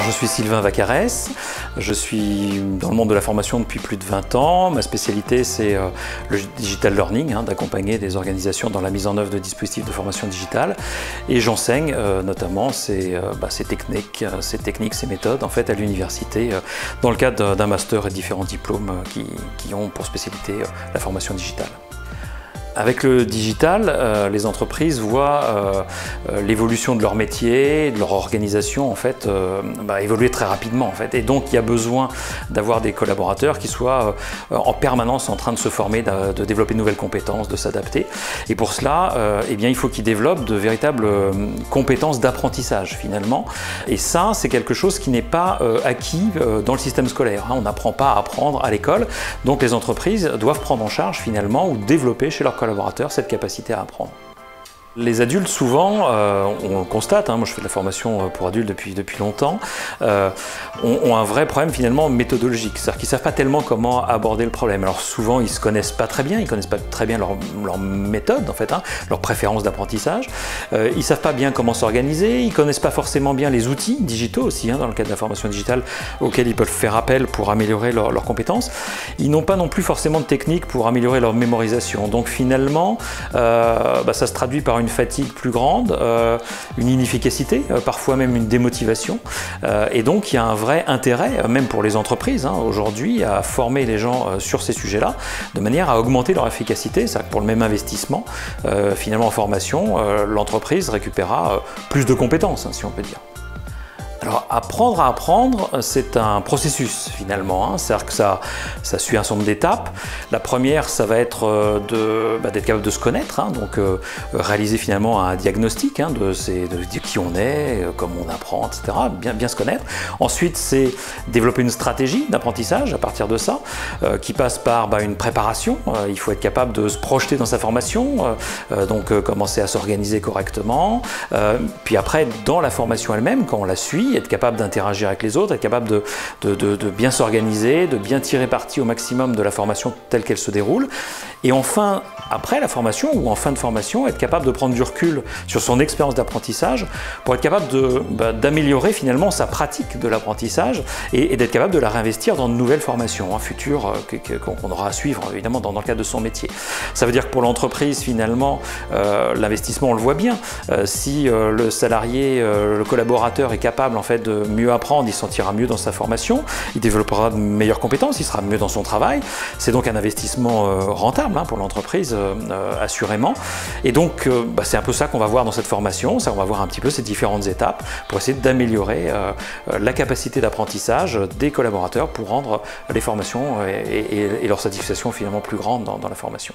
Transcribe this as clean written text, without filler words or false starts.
Je suis Sylvain Vaccarès, je suis dans le monde de la formation depuis plus de 20 ans. Ma spécialité c'est le digital learning, d'accompagner des organisations dans la mise en œuvre de dispositifs de formation digitale. Et j'enseigne notamment ces techniques, ces méthodes en fait, à l'université dans le cadre d'un master et de différents diplômes qui ont pour spécialité la formation digitale. Avec le digital, les entreprises voient l'évolution de leur métier, de leur organisation en fait, évoluer très rapidement en fait. Et donc il y a besoin d'avoir des collaborateurs qui soient en permanence en train de se former, de développer de nouvelles compétences, de s'adapter. Et pour cela, il faut qu'ils développent de véritables compétences d'apprentissage finalement. Et ça, c'est quelque chose qui n'est pas acquis dans le système scolaire. On n'apprend pas à apprendre à l'école. Donc les entreprises doivent prendre en charge finalement ou développer chez leurs collaborateurs cette capacité à apprendre. Les adultes, souvent, on le constate, moi je fais de la formation pour adultes depuis longtemps, ont un vrai problème finalement méthodologique, c'est-à-dire qu'ils ne savent pas tellement comment aborder le problème. Alors souvent ils ne se connaissent pas très bien, ils ne connaissent pas très bien leur méthode en fait, leurs préférences d'apprentissage, ils ne savent pas bien comment s'organiser, ils ne connaissent pas forcément bien les outils digitaux aussi, dans le cadre de la formation digitale, auxquels ils peuvent faire appel pour améliorer leurs compétences. Ils n'ont pas non plus forcément de techniques pour améliorer leur mémorisation. Donc finalement, ça se traduit par une fatigue plus grande, une inefficacité, parfois même une démotivation. Et donc il y a un vrai intérêt, même pour les entreprises aujourd'hui, à former les gens sur ces sujets-là, de manière à augmenter leur efficacité. C'est-à-dire que pour le même investissement, finalement en formation, l'entreprise récupérera plus de compétences, si on peut dire. Alors apprendre à apprendre, c'est un processus finalement, c'est-à-dire que ça suit un certain nombre d'étapes. La première, ça va être d'être capable de se connaître, donc réaliser finalement un diagnostic de qui on est, comment on apprend, etc. Bien se connaître. Ensuite, c'est développer une stratégie d'apprentissage à partir de ça, qui passe par une préparation. Il faut être capable de se projeter dans sa formation, donc commencer à s'organiser correctement. Puis après, dans la formation elle-même, quand on la suit, être capable d'interagir avec les autres, être capable de bien s'organiser, de bien tirer parti au maximum de la formation telle qu'elle se déroule. Et enfin, après la formation ou en fin de formation, être capable de prendre du recul sur son expérience d'apprentissage pour être capable d'améliorer finalement sa pratique de l'apprentissage et d'être capable de la réinvestir dans de nouvelles formations futures qu'on aura à suivre évidemment dans le cadre de son métier. Ça veut dire que pour l'entreprise finalement, l'investissement on le voit bien. Si le salarié, le collaborateur est capable en fait de mieux apprendre, il se sentira mieux dans sa formation, il développera de meilleures compétences, il sera mieux dans son travail. C'est donc un investissement rentable pour l'entreprise, assurément. Et donc c'est un peu ça qu'on va voir dans cette formation, on va voir un petit peu ces différentes étapes pour essayer d'améliorer la capacité d'apprentissage des collaborateurs pour rendre les formations et leur satisfaction finalement plus grande dans la formation.